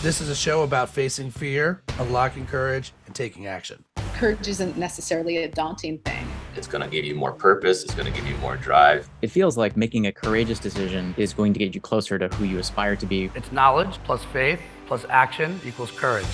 This is a show about facing fear, unlocking courage, and taking action. Courage isn't necessarily a daunting thing. It's going to give you more purpose. It's going to give you more drive. It feels like making a courageous decision is going to get you closer to who you aspire to be. It's knowledge plus faith plus action equals courage.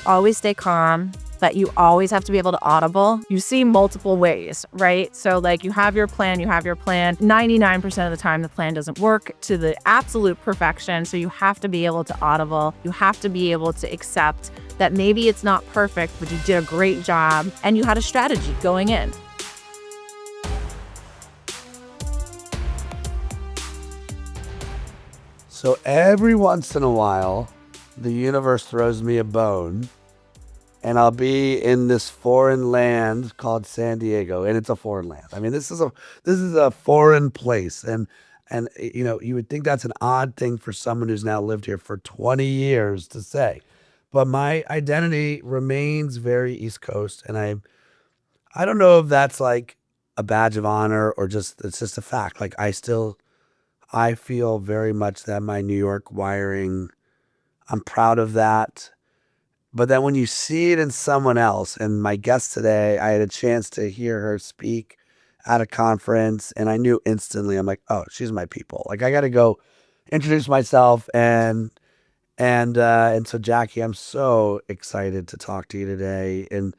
Always stay calm, but you always have to be able to audible. You see multiple ways, right? So like you have your plan. 99% of the time, the plan doesn't work to the absolute perfection. So you have to be able to audible. You have to be able to accept that maybe it's not perfect, but you did a great job and you had a strategy going in. So every once in a while, the universe throws me a bone and I'll be in this foreign land called San Diego, and it's a foreign land. I mean, this is a foreign place, and you know, you would think that's an odd thing for someone who's now lived here for 20 years to say. But my identity remains very East Coast, and I don't know if that's like a badge of honor or just it's just a fact. Like I feel very much that my New York wiring, I'm proud of that. But then when you see it in someone else, and my guest today, I had a chance to hear her speak at a conference, and I knew instantly, I'm like, oh, she's my people. Like I got to go introduce myself, and so Jackie, I'm so excited to talk to you today, and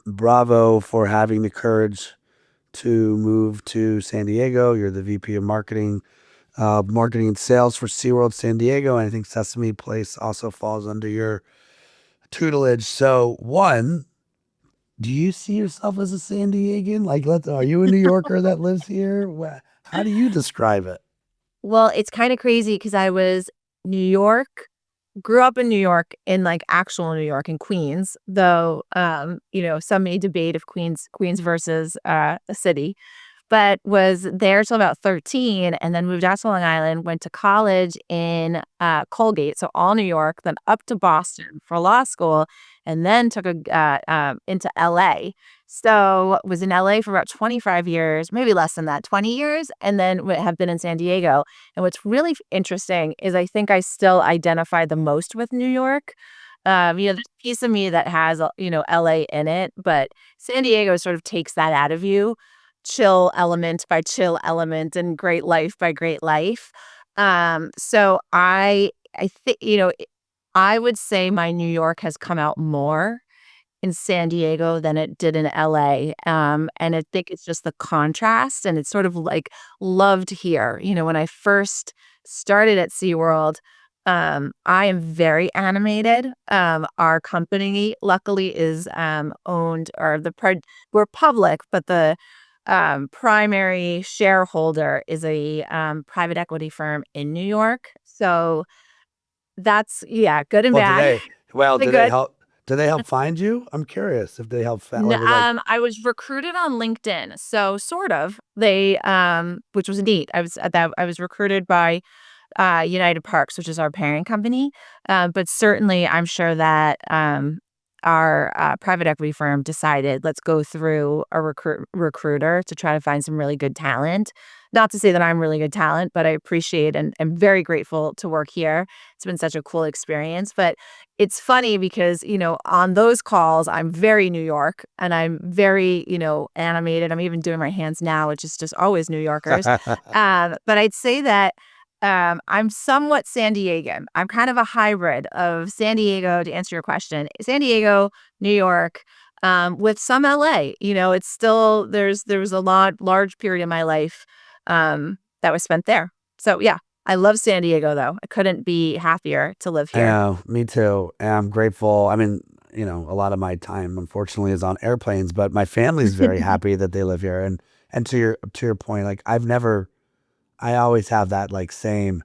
bravo for having the courage to move to San Diego. You're the VP of marketing and sales for SeaWorld San Diego, and I think Sesame Place also falls under your tutelage. So, one, do you see yourself as a San Diegan? Like, are you a New Yorker that lives here? How do you describe it? Well, it's kind of crazy because I was New York, grew up in New York, in like actual New York in Queens, though, some may debate if Queens versus a city, but was there till about 13 and then moved out to Long Island, went to college in Colgate, so all New York, then up to Boston for law school, and then took into LA. So was in LA for about 25 years, maybe less than that, 20 years, and then have been in San Diego. And what's really interesting is I think I still identify the most with New York. There's a piece of me that has, LA in it, but San Diego sort of takes that out of you. Chill element by chill element and great life by great life. So I think, I would say my New York has come out more in San Diego than it did in LA. And I think it's just the contrast, and it's sort of like loved here. When I first started at SeaWorld, I am very animated. Our company luckily is owned, or we're public, but the primary shareholder is a private equity firm in New York. So that's, good and bad. Do they help? Do they help find you? I'm curious if they help find. I was recruited on LinkedIn, so sort of. They, which was neat. I was recruited by United Parks, which is our parent company. But certainly, I'm sure that our private equity firm decided, let's go through a recruiter to try to find some really good talent. Not to say that I'm really good talent, but I appreciate and am very grateful to work here. It's been such a cool experience. But it's funny because, on those calls, I'm very New York and I'm very, animated. I'm even doing my hands now, which is just always New Yorkers. But I'd say that I'm somewhat San Diegan. I'm kind of a hybrid of San Diego, to answer your question. San Diego, New York, with some LA. It's still, there was a large period in my life that was spent there. So yeah, I love San Diego though. I couldn't be happier to live here. Yeah, me too. And I'm grateful. I mean, a lot of my time unfortunately is on airplanes, but my family's very happy that they live here. And to your point, like I always have that like same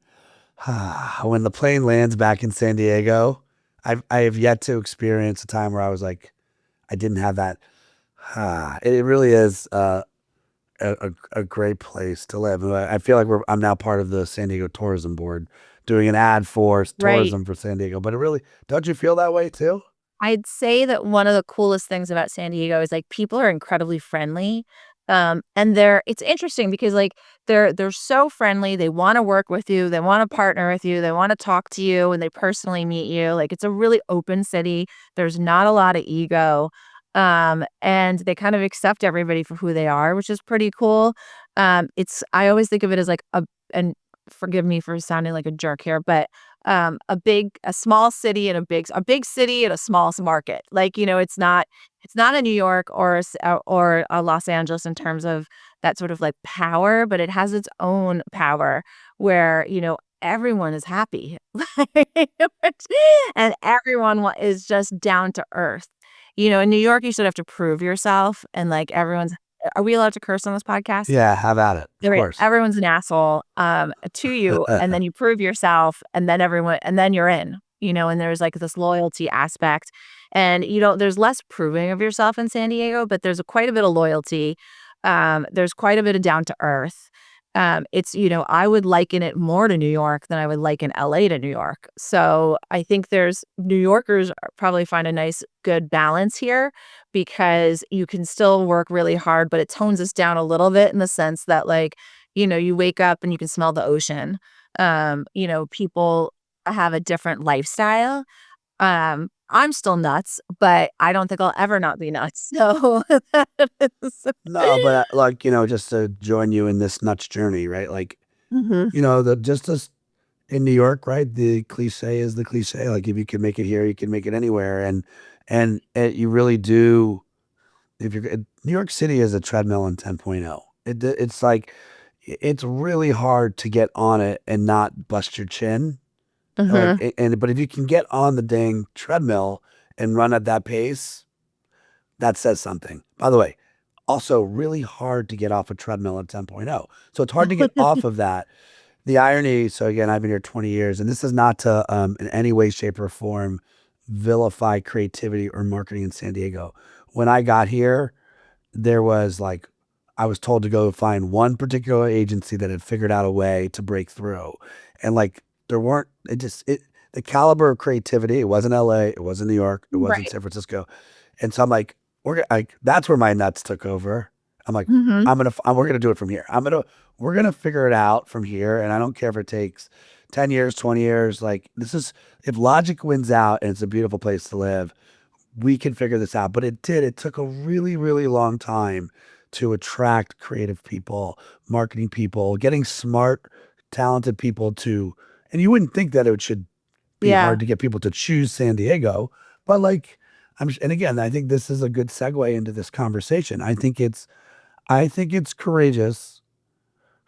when the plane lands back in San Diego, I have yet to experience a time where I was like, I didn't have that. It really is a great place to live. I feel like I'm now part of the San Diego Tourism Board, doing an ad for tourism for San Diego. But it really, don't you feel that way too? I'd say that one of the coolest things about San Diego is like people are incredibly friendly. And it's interesting because like they're so friendly. They want to work with you. They want to partner with you. They want to talk to you and they personally meet you. Like it's a really open city. There's not a lot of ego. And they kind of accept everybody for who they are, which is pretty cool. I always think of it as like and forgive me for sounding like a jerk here, but a small city and a big city and a small market. Like, it's not a New York or a Los Angeles in terms of that sort of like power, but it has its own power where, everyone is happy. And everyone is just down to earth. In New York, you sort of have to prove yourself and like are we allowed to curse on this podcast? Yeah, have at it. Of Right. course. Everyone's an asshole to you, and then you prove yourself, and then you're in, and there's like this loyalty aspect. And there's less proving of yourself in San Diego, but there's quite a bit of loyalty. There's quite a bit of down to earth. I would liken it more to New York than I would liken LA to New York. So I think New Yorkers probably find a nice, good balance here because you can still work really hard, but it tones us down a little bit in the sense that like, you wake up and you can smell the ocean. People have a different lifestyle. I'm still nuts, but I don't think I'll ever not be nuts. So No, but like, just to join you in this nuts journey, right? Like, Mhm. just as in New York, right? The cliche is the cliche. Like, if you can make it here, you can make it anywhere. And you really do. If New York City is a treadmill in 10.0. It's like, it's really hard to get on it and not bust your chin. Mhm. But if you can get on the dang treadmill and run at that pace, that says something. By the way, also really hard to get off a treadmill at 10.0. So it's hard to get off of that. The irony, so again, I've been here 20 years, and this is not to in any way, shape, or form vilify creativity or marketing in San Diego. When I got here, there was like, I was told to go find one particular agency that had figured out a way to break through. And like, the caliber of creativity, it wasn't LA, it wasn't New York, it wasn't Right. San Francisco. And so I'm like, that's where my nuts took over. I'm like, Mhm. we're going to do it from here. We're going to figure it out from here. And I don't care if it takes 10 years, 20 years. Like if logic wins out and it's a beautiful place to live, we can figure this out. But it took a really, really long time to attract creative people, marketing people, getting smart, talented people and you wouldn't think that it should be Yeah. hard to get people to choose San Diego, but like, and again, I think this is a good segue into this conversation. I think it's courageous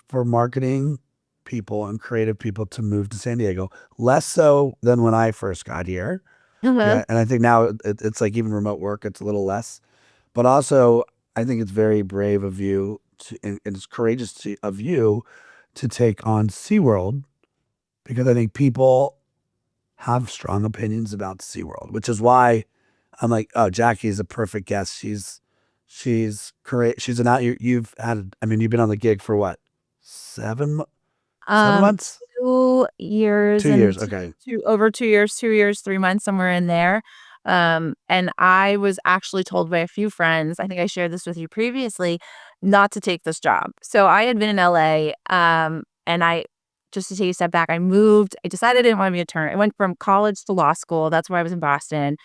for marketing people and creative people to move to San Diego, less so than when I first got here. Mhm. Yeah, and I think now it's like even remote work, it's a little less. But also, I think it's very brave of you and it's courageous of you to take on SeaWorld because I think people have strong opinions about SeaWorld, which is why I'm like, oh, Jackie's a perfect guest. She's great. She's you've had, I mean, you've been on the gig for what? 7 Um, months? 2 years 2 years. and Okay. over 2 years, 2 years, 3 months, somewhere in there. And I was actually told by a few friends, I think I shared this with you previously, not to take this job. So I had been in LA, and just to take a step back, I decided I didn't want to be a attorney. I went from college to law school. That's where I was in Boston.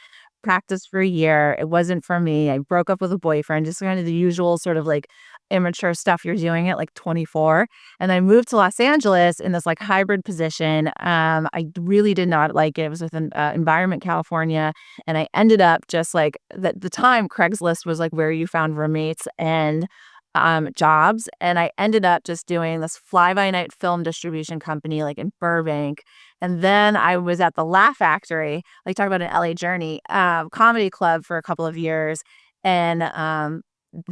Practiced for a year. It wasn't for me. I broke up with a boyfriend, just kind of the usual sort of like immature stuff you're doing at like 24. And I moved to Los Angeles in this like hybrid position. I really did not like it. It was with Environment California. And I ended up just like the time Craigslist was like where you found roommates and jobs. And I ended up just doing this fly by night film distribution company like in Burbank. And then I was at the Laugh Factory, like talk about an LA journey, comedy club for a couple of years. And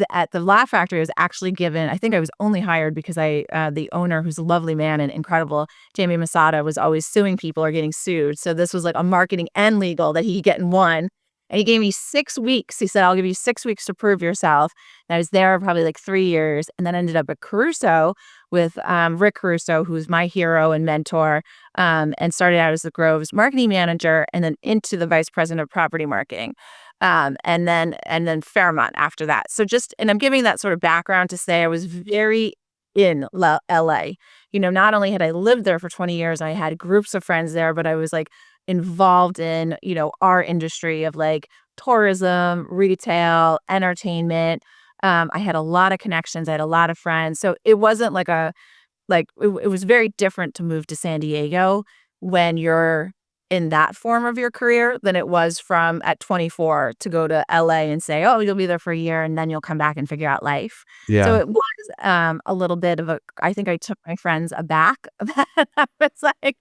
at the Laugh Factory, I was actually given, I think I was only hired because the owner, who's a lovely man and incredible, Jamie Masada, was always suing people or getting sued. So this was like a marketing and legal that he could get in one. And he gave me 6 weeks. He said, I'll give you 6 weeks to prove yourself. And I was there probably like 3 years and then ended up at Caruso with Rick Caruso, who's my hero and mentor, and started out as the Grove's marketing manager and then into the vice president of property marketing. and then Fairmont after that. So and I'm giving that sort of background to say I was very in LA. Not only had I lived there for 20 years, I had groups of friends there, but I was like involved in, our industry of like tourism, retail, entertainment. I had a lot of connections. I had a lot of friends. So it wasn't it was very different to move to San Diego when you're in that form of your career than it was from at 24 to go to LA and say, oh, you'll be there for a year and then you'll come back and figure out life. So Yeah. it was a little bit of I think I took my friends aback that I was like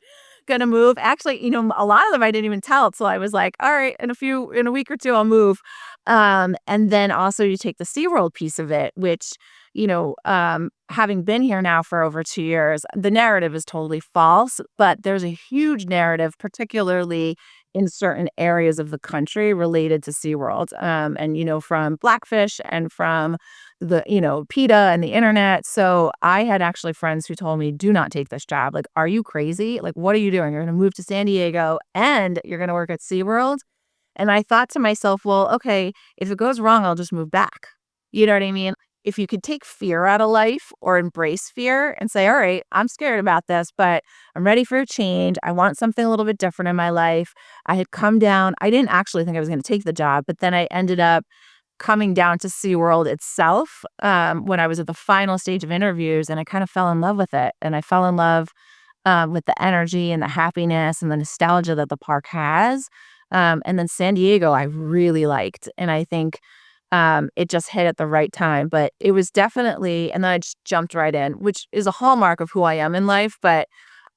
gonna move. Actually, a lot of them I didn't even tell till I was like, all right, in a week or two, I'll move. And then also you take the SeaWorld piece of it, which having been here now for over 2 years, the narrative is totally false, but there's a huge narrative, particularly in certain areas of the country related to SeaWorld. And from Blackfish and from the, PETA and the internet. So I had actually friends who told me, do not take this job. Like, are you crazy? Like, what are you doing? You're going to move to San Diego and you're going to work at SeaWorld. And I thought to myself, well, okay, if it goes wrong, I'll just move back. You know what I mean? If you could take fear out of life or embrace fear and say, all right, I'm scared about this, but I'm ready for a change. I want something a little bit different in my life. I had come down. I didn't actually think I was going to take the job, but then I ended up coming down to SeaWorld itself when I was at the final stage of interviews, and I kind of fell in love with it. And I fell in love with the energy and the happiness and the nostalgia that the park has. And then San Diego, I really liked. And I think it just hit at the right time. But it was definitely, and then I just jumped right in, which is a hallmark of who I am in life. But,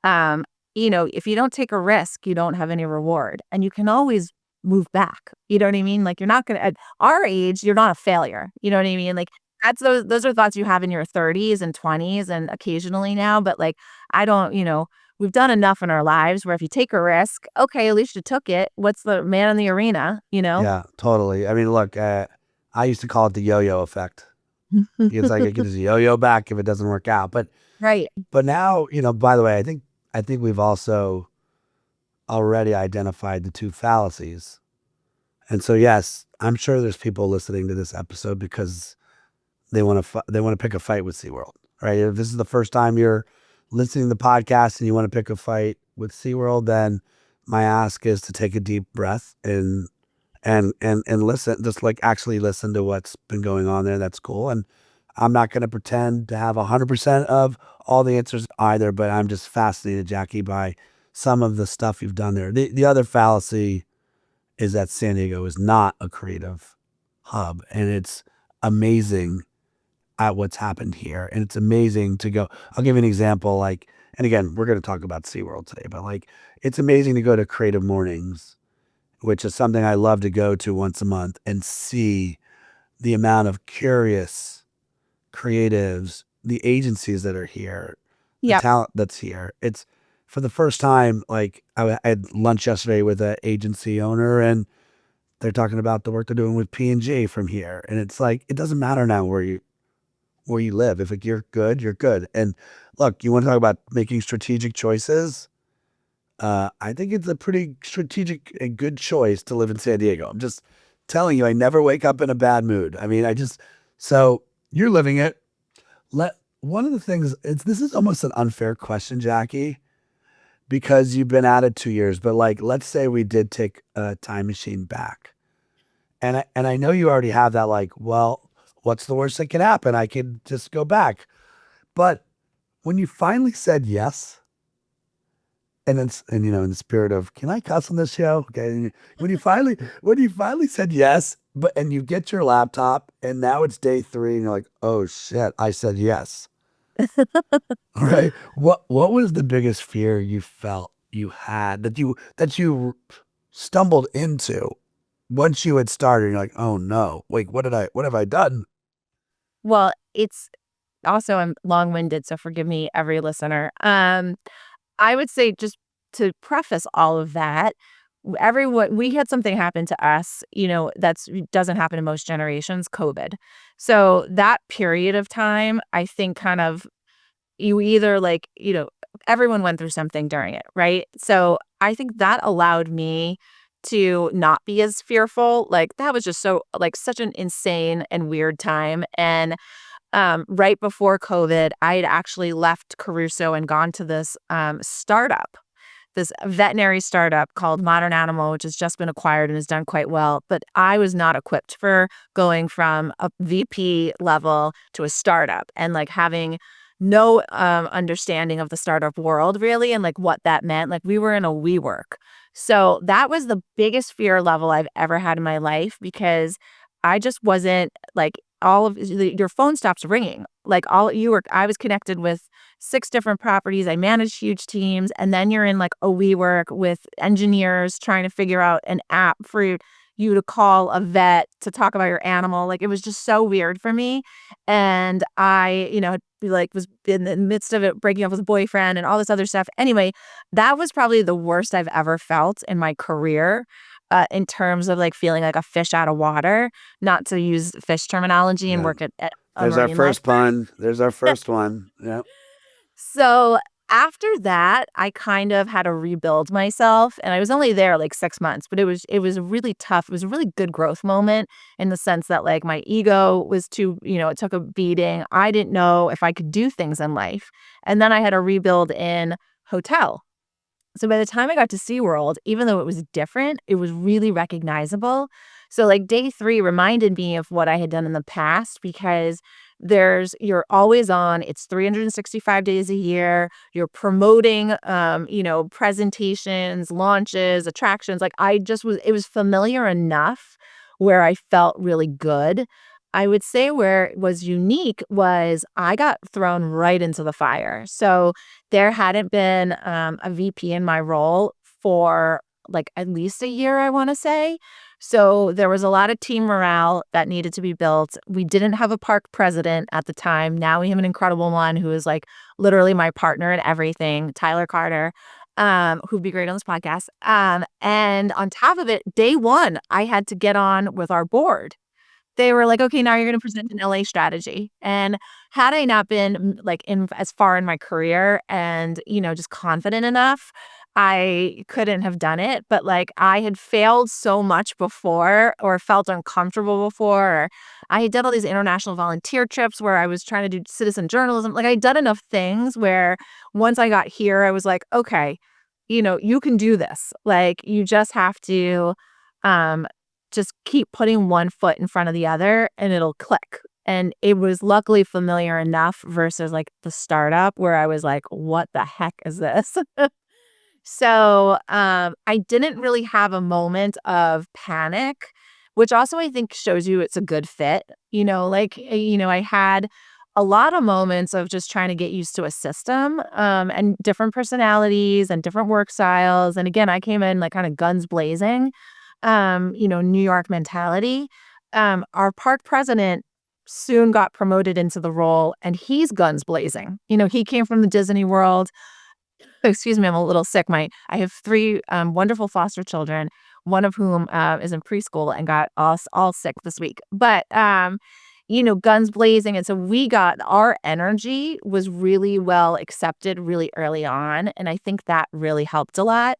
if you don't take a risk, you don't have any reward. And you can always move back. You know what I mean? Like, you're not going to, at our age, you're not a failure. You know what I mean? Like, those are thoughts you have in your 30s and 20s and occasionally now. But like, I don't, we've done enough in our lives where if you take a risk, okay, at least you took it. What's the man in the arena, Yeah, totally. I mean, look, I used to call it the yo-yo effect. It's like it can just yo-yo back if it doesn't work out. But Right. now, by the way, I think we've also already identified the two fallacies. And so, yes, I'm sure there's people listening to this episode because they want to pick a fight with SeaWorld, right? If this is the first time you're listening to the podcast and you want to pick a fight with SeaWorld, then my ask is to take a deep breath and listen, just like actually listen to what's been going on there. That's cool. And I'm not going to pretend to have 100% of all the answers either, but I'm just fascinated, Jackie, by some of the stuff you've done there. The other fallacy is that San Diego is not a creative hub, and it's amazing at what's happened here. And it's amazing to go, I'll give you an example. Like, and again, we're going to talk about SeaWorld today, but like, it's amazing to go to Creative Mornings, which is something I love to go to once a month and see the amount of curious creatives, the agencies that are here, the Yep. talent that's here. It's for the first time, like I had lunch yesterday with an agency owner and they're talking about the work they're doing with P&G from here. And it's like, it doesn't matter now where you live. If you're good, you're good. And look, you want to talk about making strategic choices? I think it's a pretty strategic and good choice to live in San Diego. I'm just telling you, I never wake up in a bad mood. I mean, so you're living it. One of the things, this is almost an unfair question, Jackie, because you've been at it 2 years, but like, let's say we did take a time machine back. And I know you already have that, like, well, what's the worst that could happen? I could just go back. But when you finally said yes, and in the spirit of, can I cuss on this show? Okay. And when you finally said yes, and you get your laptop and now it's day 3 and you're like, oh shit, I said yes. All right. What was the biggest fear you felt you had that you stumbled into once you had started? You're like, oh no, wait, what have I done? Well, it's also, I'm long-winded, so forgive me, every listener. I would say, just to preface all of that, we had something happen to us, that's doesn't happen in most generations, COVID. So that period of time, I think kind of, you either like, everyone went through something during it, right? So I think that allowed me to not be as fearful. Like that was just so like such an insane and weird time. And right before COVID, I had actually left Caruso and gone to this startup, this veterinary startup called Modern Animal, which has just been acquired and has done quite well. But I was not equipped for going from a VP level to a startup and like having no understanding of the startup world really and like what that meant. Like we were in a WeWork. So that was the biggest fear level I've ever had in my life because I just wasn't like all of your phone stops ringing. Like I was connected with 6 different properties. I managed huge teams. And then you're in like a WeWork with engineers trying to figure out an app for you to call a vet to talk about your animal. Like it was just so weird for me. And I, like was in the midst of it, breaking up with a boyfriend and all this other stuff. Anyway, that was probably the worst I've ever felt in my career. In terms of like feeling like a fish out of water, not to use fish terminology and Yeah. work at a There's our marine first life. pun. There's our first one. Yeah. So after that, I kind of had to rebuild myself, and I was only there like 6 months, but it was really tough. It was a really good growth moment in the sense that like my ego was too, it took a beating. I didn't know if I could do things in life, and then I had to rebuild in hotel. So by the time I got to SeaWorld, even though it was different, it was really recognizable. So like day 3 reminded me of what I had done in the past because you're always on, it's 365 days a year. You're promoting, presentations, launches, attractions. Like it was familiar enough where I felt really good. I would say where it was unique was I got thrown right into the fire. So there hadn't been a VP in my role for like at least a year, I want to say. So there was a lot of team morale that needed to be built. We didn't have a park president at the time. Now we have an incredible one who is like literally my partner in everything, Tyler Carter, who'd be great on this podcast. And on top of it, day 1, I had to get on with our board. They were like, okay, now you're going to present an LA strategy. And had I not been like in as far in my career and, just confident enough, I couldn't have done it. But like I had failed so much before or felt uncomfortable before. Or I had done all these international volunteer trips where I was trying to do citizen journalism. Like I'd done enough things where once I got here, I was like, okay, you can do this. Like you just have to um just keep putting one foot in front of the other and it'll click. And it was luckily familiar enough versus like the startup where I was like, what the heck is this? So I didn't really have a moment of panic, which also I think shows you it's a good fit. I had a lot of moments of just trying to get used to a system and different personalities and different work styles. And again, I came in like kind of guns blazing. New York mentality. Our park president soon got promoted into the role and he's guns blazing. He came from the Disney World. Excuse me, I'm a little sick. I have 3 wonderful foster children, one of whom is in preschool and got us all sick this week. But guns blazing. And so our energy was really well accepted really early on. And I think that really helped a lot.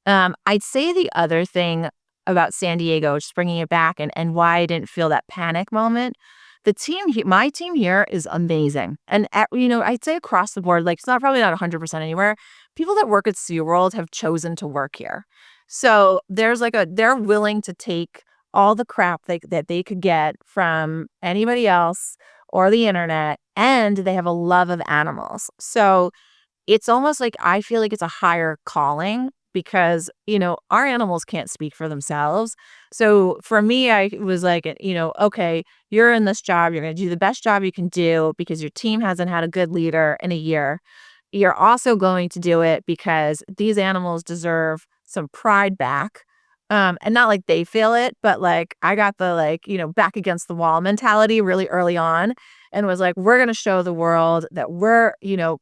I'd say the other thing about San Diego, just bringing it back and why I didn't feel that panic moment. My team here is amazing. And, I'd say across the board, like it's probably not 100% anywhere. People that work at SeaWorld have chosen to work here. So there's they're willing to take all the crap that they could get from anybody else or the internet, and they have a love of animals. So it's almost like I feel like it's a higher calling because, our animals can't speak for themselves. So for me, I was like, okay, you're in this job. You're going to do the best job you can do because your team hasn't had a good leader in a year. You're also going to do it because these animals deserve some pride back. And not like they feel it, but like I got the back against the wall mentality really early on and was like, we're going to show the world that we're,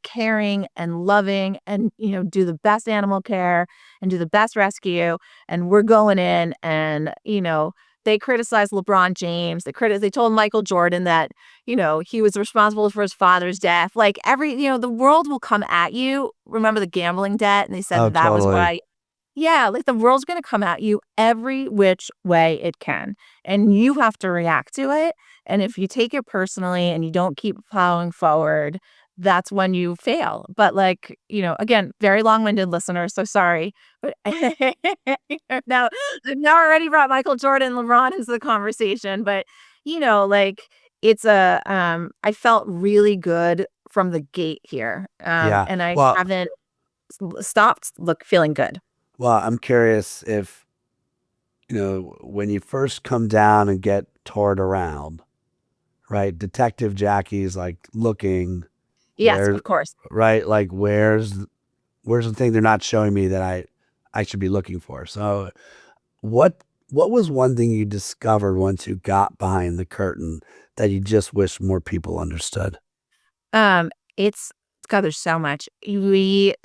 caring and loving and, do the best animal care and do the best rescue. And we're going in and, they criticized LeBron James. They told Michael Jordan that, he was responsible for his father's death. Like the world will come at you. Remember the gambling debt? And they said Oh, that was totally. why Yeah, like the world's gonna come at you every which way it can, and you have to react to it. And if you take it personally and you don't keep plowing forward, that's when you fail. But like, again, very long-winded listener, so sorry. But now, now I already brought Michael Jordan, LeBron into the conversation. But like it's I felt really good from the gate here. Yeah. And I Well, haven't stopped feeling good. I'm curious if, when you first come down and get toured around, right? Detective Jackie's like looking Yes, where, of course. right? Like where's the thing they're not showing me that I should be looking for? So what what was one thing you discovered once you got behind the curtain that you just wish more people understood? Um, it's God, there's so much.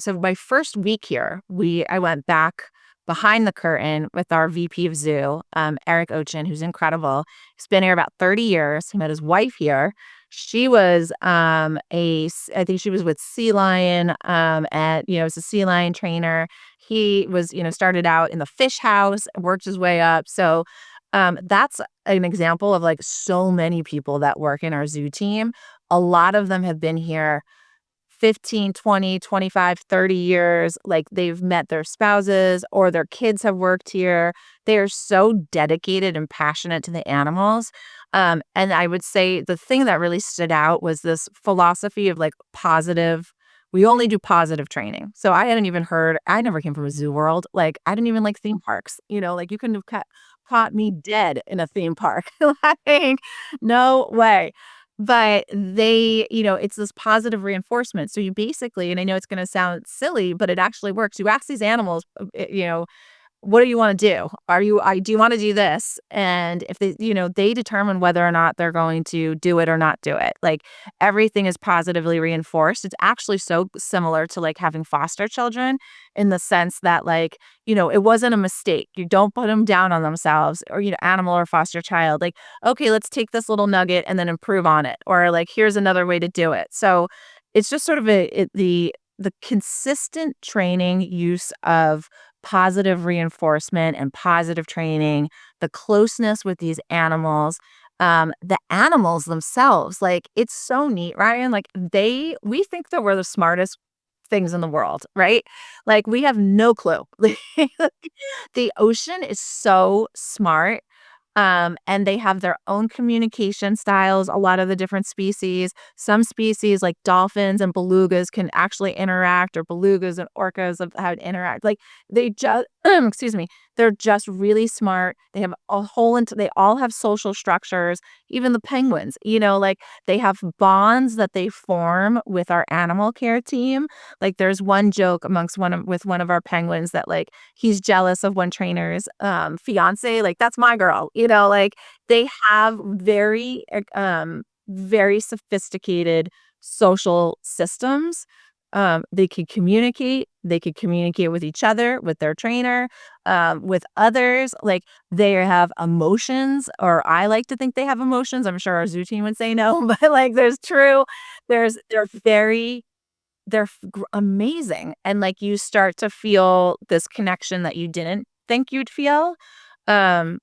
So my first week here, I went back behind the curtain with our VP of Zoo, Eric Ochin, who's incredible. He's been here about 30 years. He met his wife here. She was I think she was with Sea Lion, as a sea lion trainer. He was, started out in the fish house, worked his way up. So that's an example of like so many people that work in our zoo team. A lot of them have been here 15, 20, 25, 30 years. Like they've met their spouses or their kids have worked here. They are so dedicated and passionate to the animals. And I would say the thing that really stood out was this philosophy of like positive. We only do positive training. So I never came from a zoo world. Like I didn't even like theme parks. Like you couldn't have caught me dead in a theme park. Like, no way. But it's this positive reinforcement. So you basically, and I know it's going to sound silly, but it actually works. You ask these animals, what do you want to do? Do you want to do this? And if they determine whether or not they're going to do it or not do it. Like everything is positively reinforced. It's actually so similar to like having foster children in the sense that like, it wasn't a mistake. You don't put them down on themselves or, animal or foster child. Like, okay, let's take this little nugget and then improve on it. Or like, here's another way to do it. So it's just sort of the consistent training use of positive reinforcement and positive training, the closeness with these animals, the animals themselves, like it's so neat, Ryan. Like we think that we're the smartest things in the world, right? Like we have no clue. The ocean is so smart. And they have their own communication styles, a lot of the different species. Some species like dolphins and belugas can actually interact, or belugas and orcas of how to interact. Like they just, excuse me, they're just really smart. They have they all have social structures, even the penguins, like they have bonds that they form with our animal care team. Like there's one joke with one of our penguins that like he's jealous of one trainer's fiance. Like that's my girl, like they have very sophisticated social systems. They could communicate. They could communicate with each other, with their trainer, with others. Like they have emotions, or I like to think they have emotions. I'm sure our zoo team would say no, but like they're very amazing. And like you start to feel this connection that you didn't think you'd feel. Um,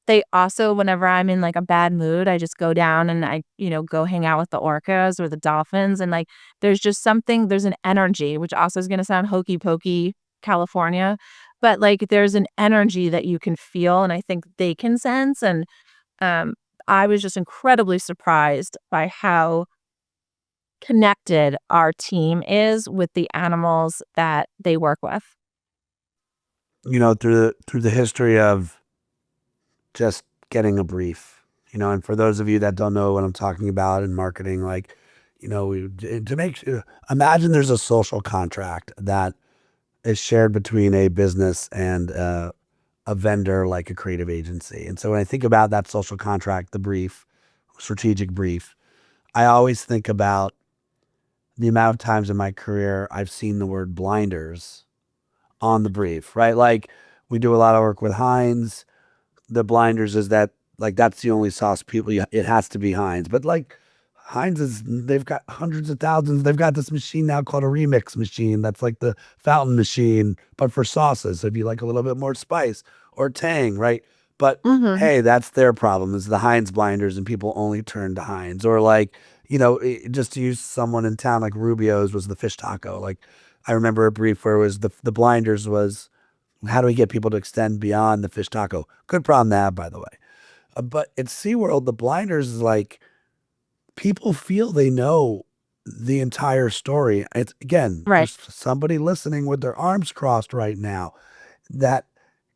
they also, whenever I'm in like a bad mood, I just go down and I, go hang out with the orcas or the dolphins. And like there's an energy, which also is going to sound hokey pokey California, but like there's an energy that you can feel and I think they can sense. And um, I was just incredibly surprised by how connected our team is with the animals that they work with. Through the history of just getting a brief, and for those of you that don't know what I'm talking about in marketing, like, imagine there's a social contract that is shared between a business and a vendor like a creative agency. And so when I think about that social contract, the brief, strategic brief, I always think about the amount of times in my career I've seen the word blinders on the brief, right? Like we do a lot of work with Heinz. The blinders is that like that's the only sauce people. It has to be Heinz, but like they've got hundreds of thousands. They've got this machine now called a remix machine. That's like the fountain machine, but for sauces. So if you like a little bit more spice or tang, right? But Mm-hmm. hey, that's their problem is the Heinz blinders and people only turn to Heinz. Or like, just to use someone in town, like Rubio's was the fish taco. Like I remember a brief where it was the blinders was how do we get people to extend beyond the fish taco? Good problem to have, by the way. But at SeaWorld, the blinders is like, people feel they know the entire story. It's again, Right. there's somebody listening with their arms crossed right now that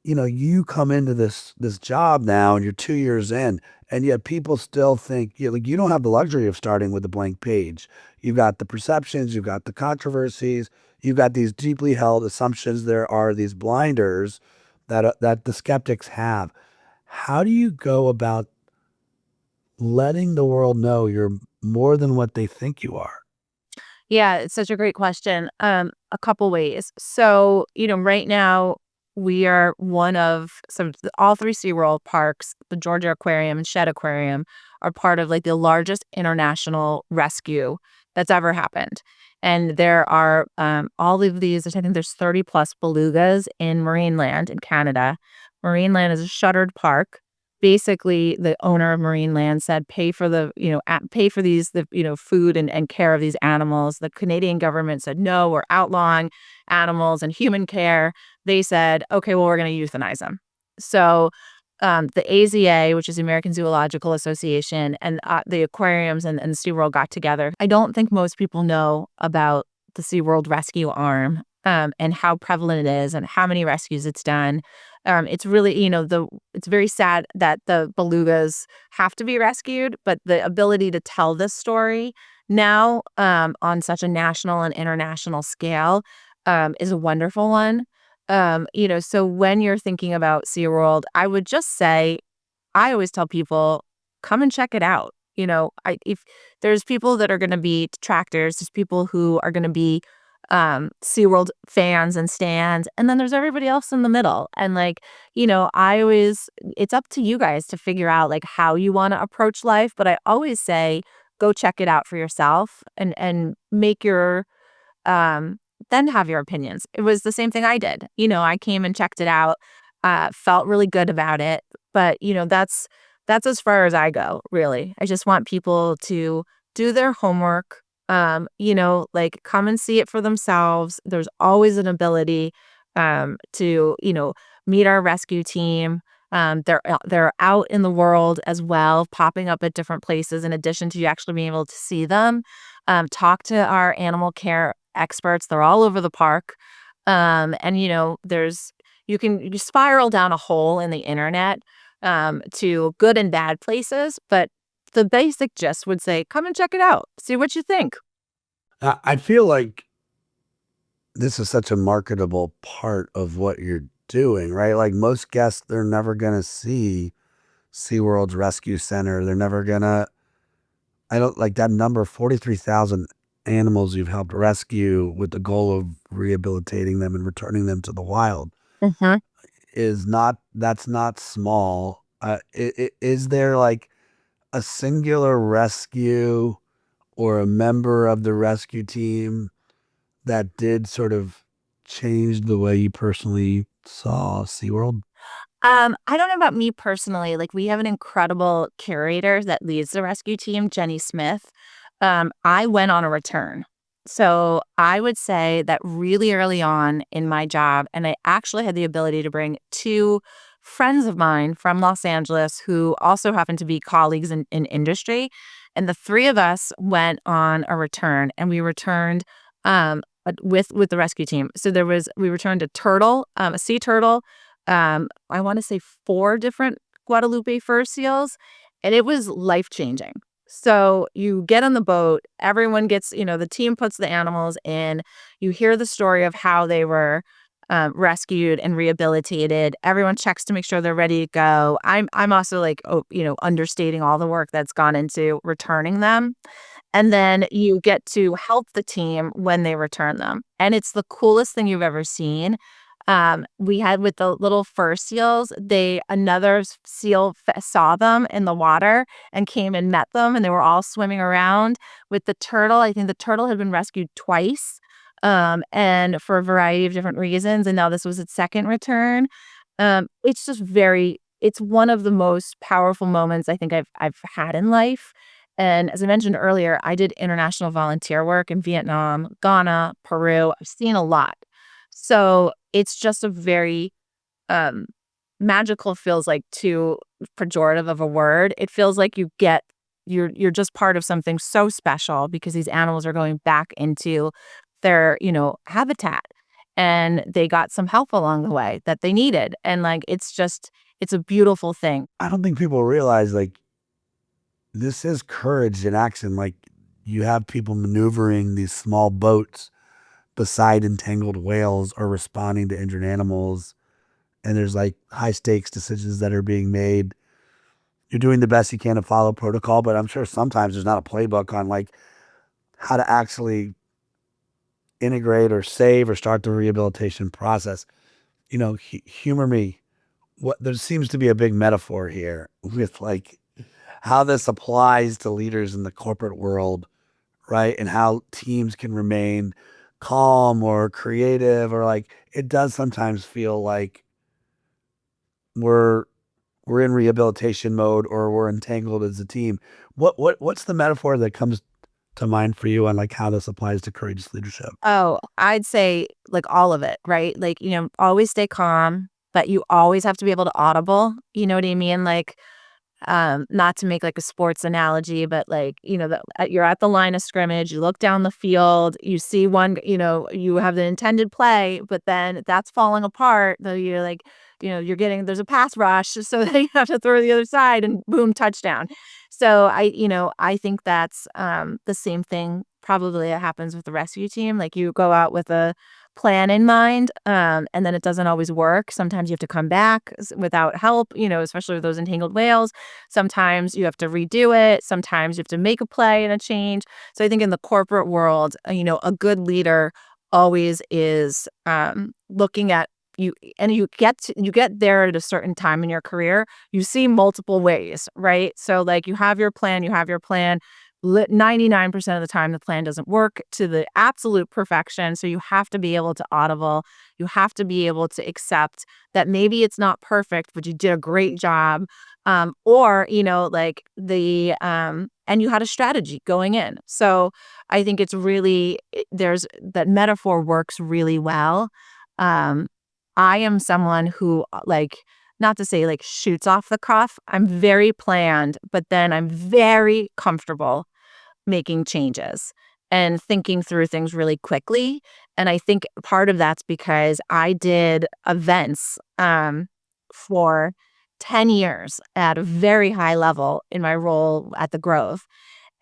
you come into this job now and you're 2 years in and yet people still think you don't have the luxury of starting with a blank page. You've got the perceptions, you've got the controversies, you've got these deeply held assumptions. There are these blinders that the skeptics have. How do you go about letting the world know you're more than what they think you are? Yeah, it's such a great question. A couple ways. So, right now we are one of all three SeaWorld parks, the Georgia Aquarium and Shed Aquarium, are part of like the largest international rescue that's ever happened. And there are all of these, I think there's 30 plus belugas in Marineland in Canada. Marineland is a shuttered park. Basically, the owner of Marineland said, pay for pay for food and care of these animals. The Canadian government said, no, we're outlawing animals and human care. They said, okay, well, we're going to euthanize them. So the AZA, which is the American Zoological Association, and the aquariums and SeaWorld got together. I don't think most people know about the SeaWorld rescue arm and how prevalent it is and how many rescues it's done. It's really, it's very sad that the belugas have to be rescued, but the ability to tell this story now on such a national and international scale is a wonderful one. So when you're thinking about SeaWorld, I would just say, I always tell people, come and check it out. If there's people that are going to be detractors, there's people who are going to be SeaWorld fans and stands, and then there's everybody else in the middle. And it's up to you guys to figure out like how you want to approach life. But I always say, go check it out for yourself and make your then have your opinions. It was the same thing I did. I came and checked it out, felt really good about it. But, that's as far as I go, really. I just want people to do their homework, like come and see it for themselves. There's always an ability to, meet our rescue team. They're out in the world as well, popping up at different places in addition to you actually being able to see them. Talk to our animal care experts. They're all over the park. And you spiral down a hole in the internet to good and bad places, but the basic gist would say, come and check it out. See what you think. I feel like this is such a marketable part of what you're doing, right? Like most guests, they're never going to see SeaWorld's Rescue Center. They're never going to, I don't like that number, 43,000 animals you've helped rescue with the goal of rehabilitating them and returning them to the wild Mm-hmm. that's not small. Is there like a singular rescue or a member of the rescue team that did sort of change the way you personally saw SeaWorld? I don't know about me personally. Like we have an incredible curator that leads the rescue team, Jenny Smith. I went on a return. So I would say that really early on in my job, and I actually had the ability to bring two friends of mine from Los Angeles who also happen to be colleagues in industry. And the three of us went on a return and we returned with the rescue team. So we returned a turtle, a sea turtle, I want to say 4 different Guadalupe fur seals, and it was life-changing. So you get on the boat, everyone gets, the team puts the animals in, you hear the story of how they were rescued and rehabilitated. Everyone checks to make sure they're ready to go. I'm also like, understating all the work that's gone into returning them. And then you get to help the team when they return them. And it's the coolest thing you've ever seen. We had with the little fur seals, another seal saw them in the water and came and met them, and they were all swimming around. With the turtle, I think the turtle had been rescued twice, and for a variety of different reasons, and now this was its second return. It's just it's one of the most powerful moments I think I've had in life. And as I mentioned earlier, I did international volunteer work in Vietnam, Ghana, Peru. I've seen a lot. So it's just a very um, magical, feels like too pejorative of a word. It feels like you're just part of something so special because these animals are going back into their, habitat, and they got some help along the way that they needed. And like it's a beautiful thing. I don't think people realize like this is courage in action. Like you have people maneuvering these small boats beside entangled whales or responding to injured animals. And there's like high stakes decisions that are being made. You're doing the best you can to follow protocol, but I'm sure sometimes there's not a playbook on like how to actually integrate or save or start the rehabilitation process. Humor me. What there seems to be a big metaphor here with like how this applies to leaders in the corporate world, right? And how teams can remain calm or creative, or like it does sometimes feel like we're in rehabilitation mode or we're entangled as a team. What's the metaphor that comes to mind for you on like how this applies to courageous leadership? Oh, I'd say like all of it, right? Like, always stay calm, but you always have to be able to audible. You know what I mean? Like, not to make like a sports analogy, but like, you're at the line of scrimmage, you look down the field, you see one, you have the intended play, but then that's falling apart. Though you're like, there's a pass rush, so then you have to throw the other side and boom, touchdown. So I think that's the same thing probably that happens with the rescue team. Like you go out with a plan in mind, and then it doesn't always work. Sometimes you have to come back without help, especially with those entangled whales. Sometimes you have to redo it. Sometimes you have to make a play and a change. So I think in the corporate world, a good leader always is looking at you, and you get there at a certain time in your career. You see multiple ways, right? So like you have your plan. 99% of the time, the plan doesn't work to the absolute perfection. So you have to be able to audible. You have to be able to accept that maybe it's not perfect, but you did a great job. Or, and you had a strategy going in. So I think there's that metaphor works really well. I am someone who not to say like shoots off the cuff. I'm very planned, but then I'm very comfortable making changes and thinking through things really quickly. And I think part of that's because I did events for 10 years at a very high level in my role at the Grove.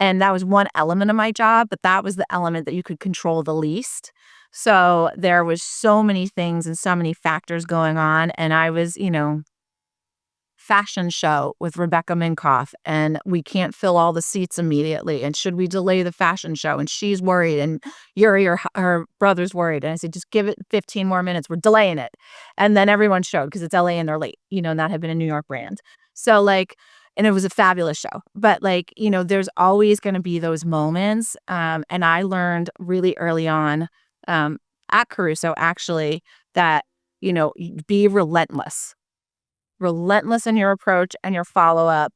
And that was one element of my job, but that was the element that you could control the least. So there was so many things and so many factors going on. And I was, fashion show with Rebecca Minkoff, and we can't fill all the seats immediately. And should we delay the fashion show? And she's worried, and Yuri, her brother's worried. And I said, just give it 15 more minutes. We're delaying it. And then everyone showed because it's LA and they're late, and that had been a New York brand. So and it was a fabulous show. But there's always going to be those moments. And I learned really early on at Caruso, actually, that, be relentless in your approach and your follow-up.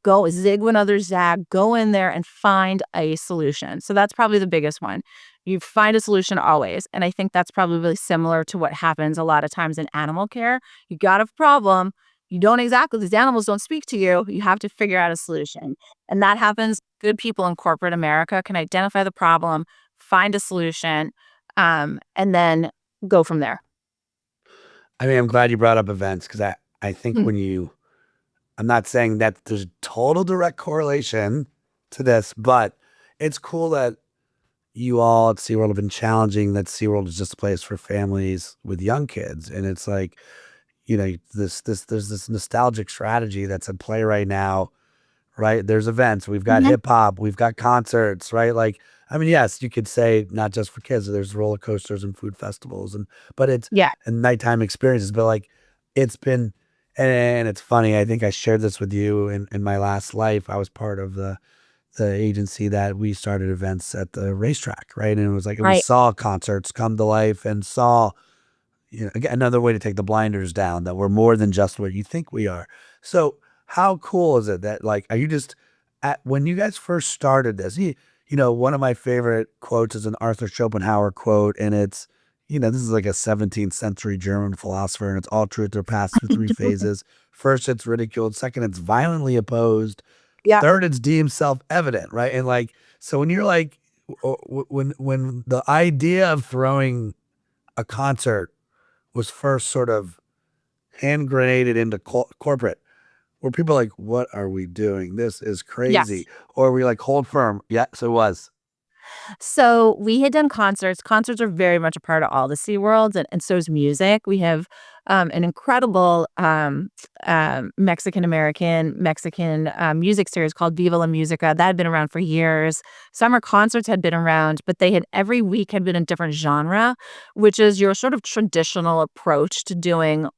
Go zig when others zag, go in there and find a solution. So that's probably the biggest one. You find a solution always. And I think that's probably really similar to what happens a lot of times in animal care. You got a problem. These animals don't speak to you. You have to figure out a solution. And that happens. Good people in corporate America can identify the problem, find a solution, and then go from there. I mean, I'm glad you brought up events because I think I'm not saying that there's total direct correlation to this, but it's cool that you all at SeaWorld have been challenging that SeaWorld is just a place for families with young kids. And it's like, there's this nostalgic strategy that's in play right now, right? There's events, we've got hip hop, we've got concerts, right? Like, I mean, yes, you could say not just for kids. There's roller coasters and food festivals, but it's Yeah. and nighttime experiences. But like, it's been, and it's funny. I think I shared this with you in my last life. I was part of the agency that we started events at the racetrack, right? And it was like we Right. saw concerts come to life and saw, again, another way to take the blinders down that we're more than just what you think we are. So how cool is it that like, are you just when you guys first started this, one of my favorite quotes is an Arthur Schopenhauer quote, and it's, this is like a 17th century German philosopher, and it's all truth are passed through three phases. First, it's ridiculed. Second, it's violently opposed. Yeah. Third, it's deemed self-evident, right? And like, so when you're like, when the idea of throwing a concert was first sort of hand grenaded into corporate, where people are like, what are we doing? This is Yes. crazy. Or we like, hold firm. Yes, it was. So we had done concerts. Concerts are very much a part of all the SeaWorlds, and so is music. We have an incredible Mexican music series called Viva la Musica that had been around for years. Summer concerts had been around, but they had every week had been a different genre, which is your sort of traditional approach to doing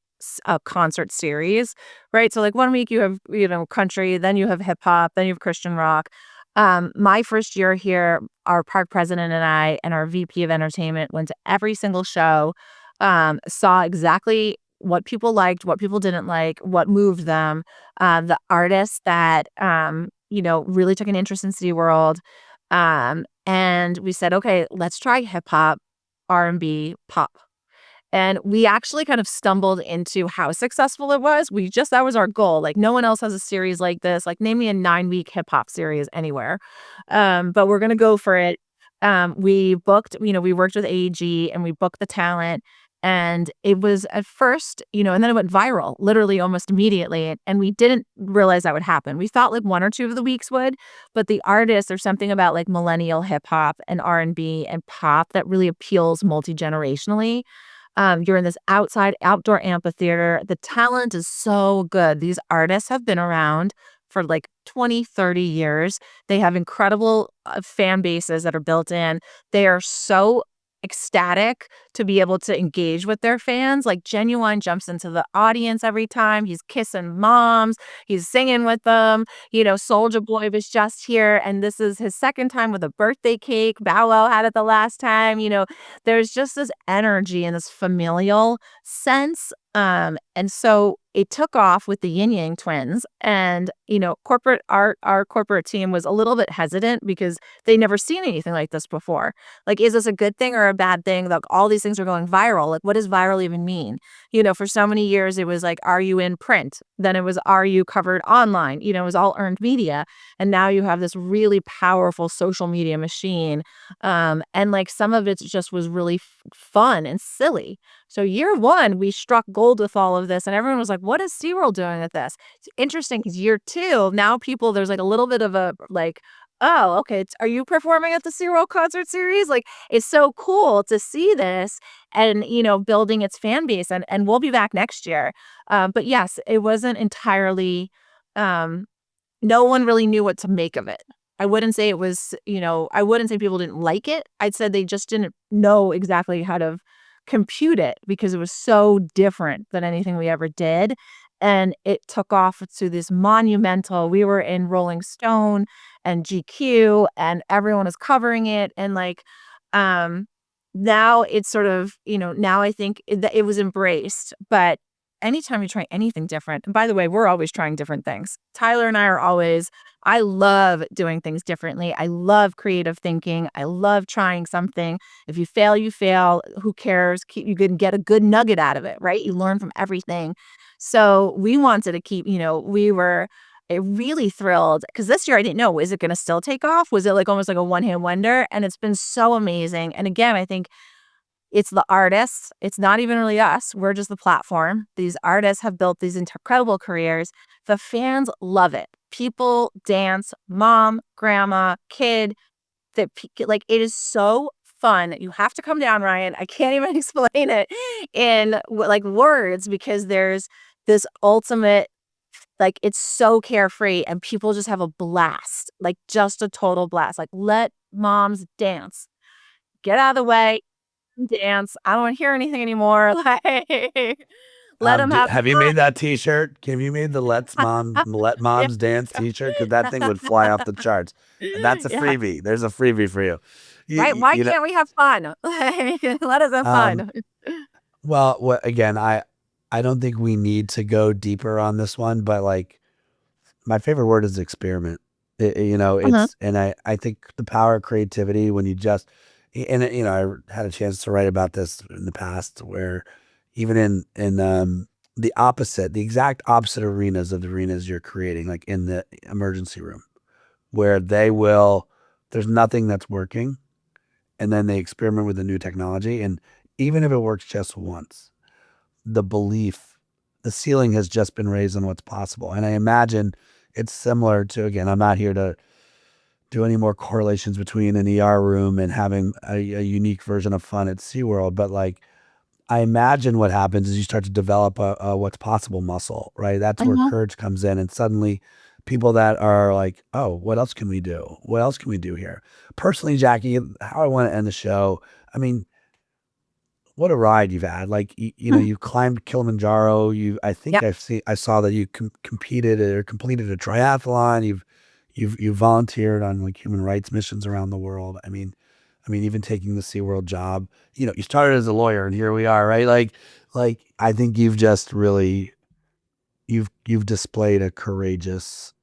a concert series, right? So like one week you have, country, then you have hip hop, then you have Christian rock. My first year here, our park president and I and our VP of entertainment went to every single show, saw exactly what people liked, what people didn't like, what moved them, the artists that, really took an interest in SeaWorld. And we said, okay, let's try hip hop, R&B, pop. And we actually kind of stumbled into how successful it was. That was our goal. Like, no one else has a series like this. Like, name me a 9-week hip hop series anywhere. But we're going to go for it. We booked, we worked with AEG and we booked the talent. And it was at first, and then it went viral literally almost immediately. And we didn't realize that would happen. We thought like 1 or 2 of the weeks would, but the artists, there's something about like millennial hip hop and R&B and pop that really appeals multi-generationally. You're in this outdoor amphitheater. The talent is so good. These artists have been around for like 20, 30 years. They have incredible fan bases that are built in. They are so ecstatic to be able to engage with their fans. Like Genuine jumps into the audience every time. He's kissing moms. He's singing with them. Soulja Boy was just here, and this is his second time with a birthday cake. Bow Wow had it the last time. There's just this energy and this familial sense. And so it took off with the Yin Yang twins, and our corporate team was a little bit hesitant because they'd never seen anything like this before. Like, is this a good thing or a bad thing? Like, all these things are going viral. Like, what does viral even mean? For so many years it was like, are you in print? Then it was, are you covered online? It was all earned media, and now you have this really powerful social media machine. And like some of it just was really fun and silly. So year 1, we struck gold with all of this, and everyone was like, what is SeaWorld doing with this? It's interesting because year 2, now there's like a little bit of a like, oh, okay, are you performing at the SeaWorld concert series? Like, it's so cool to see this and, building its fan base, and we'll be back next year. But yes, it wasn't entirely, no one really knew what to make of it. I wouldn't say it was, I wouldn't say people didn't like it. I'd said they just didn't know exactly how to compute it because it was so different than anything we ever did. And it took off to this monumental, we were in Rolling Stone and GQ, and everyone is covering it. And like, now it's sort of, now I think that it was embraced. But anytime you try anything different, and by the way, we're always trying different things. Tyler and I are always, I love doing things differently. I love creative thinking. I love trying something. If you fail, you fail. Who cares? You can get a good nugget out of it, right? You learn from everything. So we wanted to keep, we were really thrilled because this year I didn't know, is it going to still take off? Was it like almost like a one-hit wonder? And it's been so amazing. And again, I think it's the artists. It's not even really us. We're just the platform. These artists have built these incredible careers. The fans love it. People dance, mom, grandma, kid. Like, it is so fun. You have to come down, Ryan. I can't even explain it in like words because there's this ultimate Like, it's so carefree and people just have a blast, like just a total blast. Like, let moms dance. Get out of the way, dance. I don't want to hear anything anymore. Like, let them have Have you made that T-shirt? Have you made the Let yeah. Moms Dance T-shirt? Because that thing would fly off the charts. And that's a Yeah. freebie. There's a freebie for you. Right? Why can't we have fun? Like, let us have Um, fun. well, again, I don't think we need to go deeper on this one, but like my favorite word is experiment. Uh-huh. And I think the power of creativity when you just, and I had a chance to write about this in the past where even in the exact opposite arenas of the arenas you're creating, like in the emergency room, where there's nothing that's working, and then they experiment with the new technology, and even if it works just once, the belief, the ceiling has just been raised on what's possible. And I imagine it's similar to, again, I'm not here to do any more correlations between an ER room and having a unique version of fun at SeaWorld, but like I imagine what happens is you start to develop a what's possible muscle, right? That's where Uh-huh. courage comes in. And suddenly people that are like, oh, what else can we do? What else can we do here? Personally, Jackie, how I want to end the show. I mean, what a ride you've had. Like, you climbed Kilimanjaro. I think Yep. I saw that you competed or completed a triathlon. You volunteered on like human rights missions around the world. I mean, even taking the SeaWorld job, you started as a lawyer and here we are, right? Like I think you've just really, you've displayed a courageous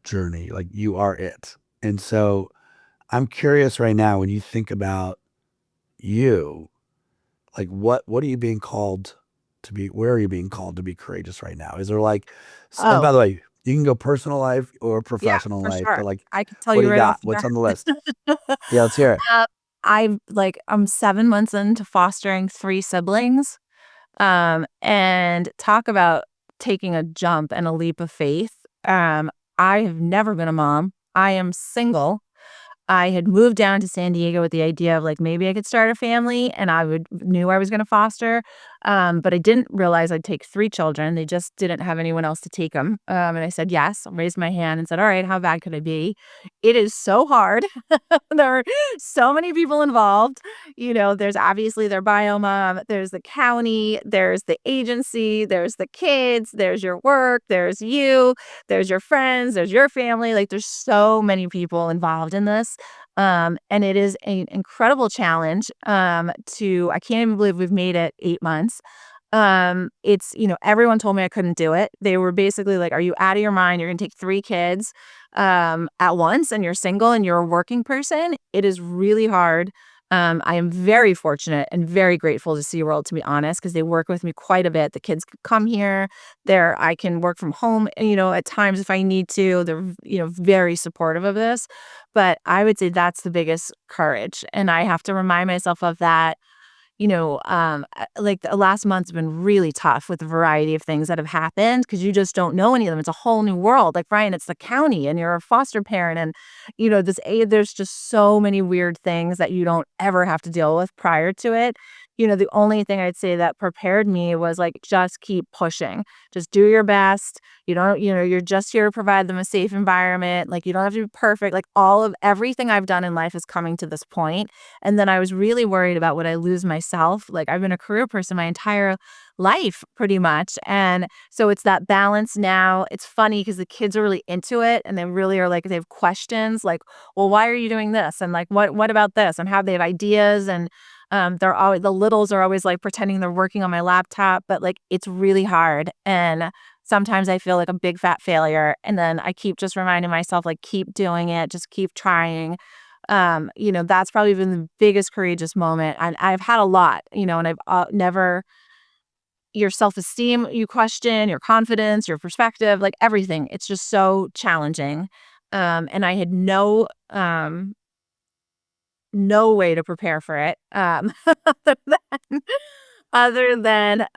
journey. Like you are it. And so I'm curious right now, when you think about you, like what are you being called to be? Where are you being called to be courageous right now? Is there like, and Oh, by the way, you can go personal life or yeah, professional for life, sure. but like, I could tell what do you you right off got? the What's on the list? bat. Yeah, let's hear it. Uh, I'm 7 months into fostering 3 siblings, and talk about taking a jump and a leap of faith. I have never been a mom. I am single. I had moved down to San Diego with the idea of like maybe I could start a family and knew I was going to foster. But I didn't realize I'd take 3 children. They just didn't have anyone else to take them. And I said, yes, raised my hand and said, all right, how bad could I be? It is so hard. There are so many people involved. There's obviously their bio mom, there's the county, there's the agency, there's the kids, there's your work, there's you, there's your friends, there's your family. Like there's so many people involved in this. And it is an incredible challenge. I can't even believe we've made it 8 months. Everyone told me I couldn't do it. They were basically like, are you out of your mind? You're going to take 3 kids, at once and you're single and you're a working person. It is really hard. I am very fortunate and very grateful to SeaWorld, to be honest, because they work with me quite a bit. The kids can come here. I can work from home, at times if I need to. They're, very supportive of this. But I would say that's the biggest courage. And I have to remind myself of that. Like the last month's been really tough with a variety of things that have happened because you just don't know any of them. It's a whole new world. Like, Ryan, it's the county and you're a foster parent. And, there's just so many weird things that you don't ever have to deal with prior to it. The only thing I'd say that prepared me was like, just keep pushing, just do your best. You're just here to provide them a safe environment. Like, you don't have to be perfect. Like, everything I've done in life is coming to this point. And then I was really worried about would I lose myself? Like, I've been a career person my entire life pretty much. And so it's that balance now. It's funny because the kids are really into it and they really are like, they have questions like, well, why are you doing this? And like, what about this? And how they have ideas. And the littles are always like pretending they're working on my laptop, but like it's really hard. And sometimes I feel like a big fat failure. And then I keep just reminding myself, like, keep doing it, just keep trying. That's probably been the biggest courageous moment. And I've had a lot, and I've never, your self-esteem, you question, your confidence, your perspective, like everything. It's just so challenging. And I had no way to prepare for it. Other than, other than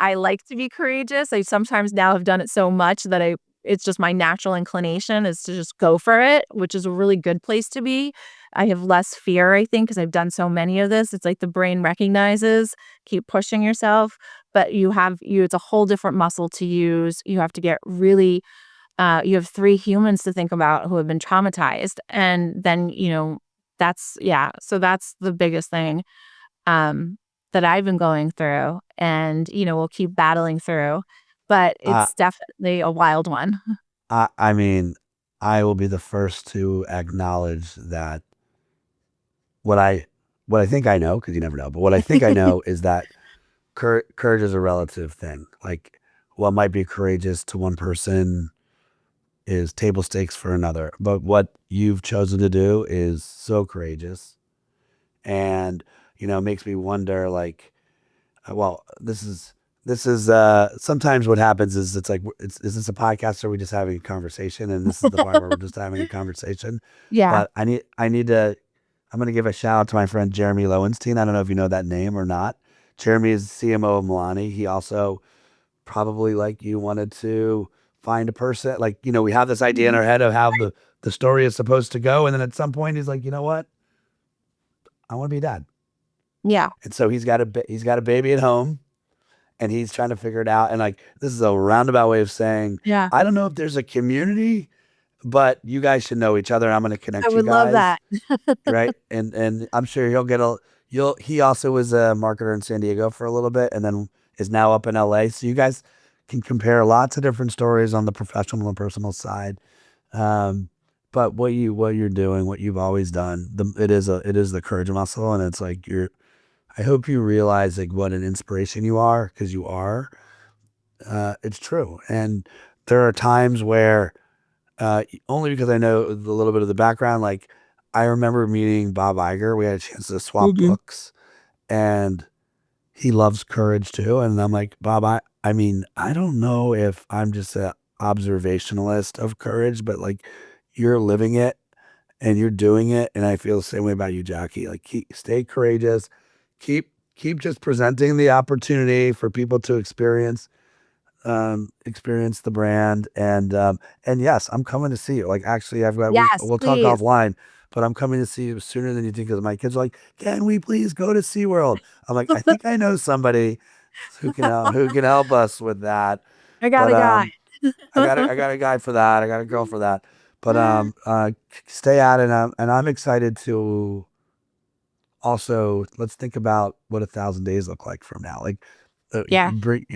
I like to be courageous. I sometimes now have done it so much that it's just my natural inclination is to just go for it, which is a really good place to be. I have less fear, I think, because I've done so many of this. It's like the brain recognizes, keep pushing yourself, but it's a whole different muscle to use. You have to get really, you have 3 humans to think about who have been traumatized. And then, so that's the biggest thing that I've been going through, and, we'll keep battling through, but Uh, it's definitely a wild one. I mean, I will be the first to acknowledge that what I what I think I know, because you never know, but what I think I know is that courage is a relative thing. Like, what might be courageous to one person is table stakes for another. But what you've chosen to do is so courageous, and makes me wonder. Like, well, this is sometimes what happens is it's like, is this a podcast, or are we just having a conversation? And this is the part where we're just having a conversation. Yeah. But I'm going to give a shout out to my friend Jeremy Lowenstein. I don't know if you know that name or not. Jeremy is CMO of Milani. He also, probably like you, wanted to find a person. Like, we have this idea in our head of how the story is supposed to go. And then at some point he's like, you know what? I want to be a dad. Yeah. And so he's got a baby at home, and he's trying to figure it out. And like, this is a roundabout way of saying, Yeah. I don't know if there's a community, but you guys should know each other. I'm going to connect I you would love guys. that. Right. And I'm sure he also was a marketer in San Diego for a little bit, and then is now up in LA. So you guys can compare lots of different stories on the professional and personal side. But what you're doing, what you've always done, it is the courage muscle. And it's like, I hope you realize like what an inspiration you are, because you are. It's true. And there are times where, only because I know a little bit of the background, like, I remember meeting Bob Iger. We had a chance to swap books, and he loves courage too. And I'm like, Bob, I mean, I don't know if I'm just an observationalist of courage, but like, you're living it and you're doing it. And I feel the same way about you, Jackie. Like, stay courageous. Keep just presenting the opportunity for people to experience the brand. And yes, I'm coming to see you. Like, actually, Yes, we'll talk please. offline, but I'm coming to see you sooner than you think, because my kids are like, can we please go to SeaWorld? I'm like, I think I know somebody who can help us with that. I got But a guy. I got a guy for that. I got a girl for that. But stay at it. And I'm excited to also, let's think about what 1,000 days look like from now. Like, Yeah.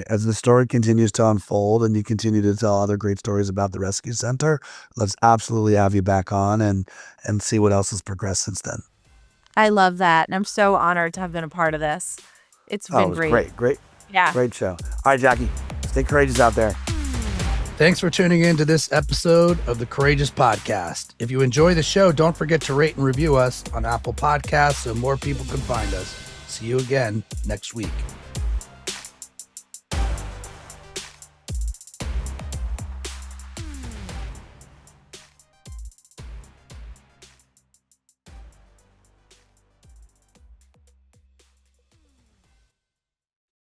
as the story continues to unfold and you continue to tell other great stories about the rescue center, let's absolutely have you back on and see what else has progressed since then. I love that. And I'm so honored to have been a part of this. It's Oh, it been was great. great. Yeah. Great show. All right, Jackie, stay courageous out there. Thanks for tuning in to this episode of the Courageous Podcast. If you enjoy the show, don't forget to rate and review us on Apple Podcasts so more people can find us. See you again next week.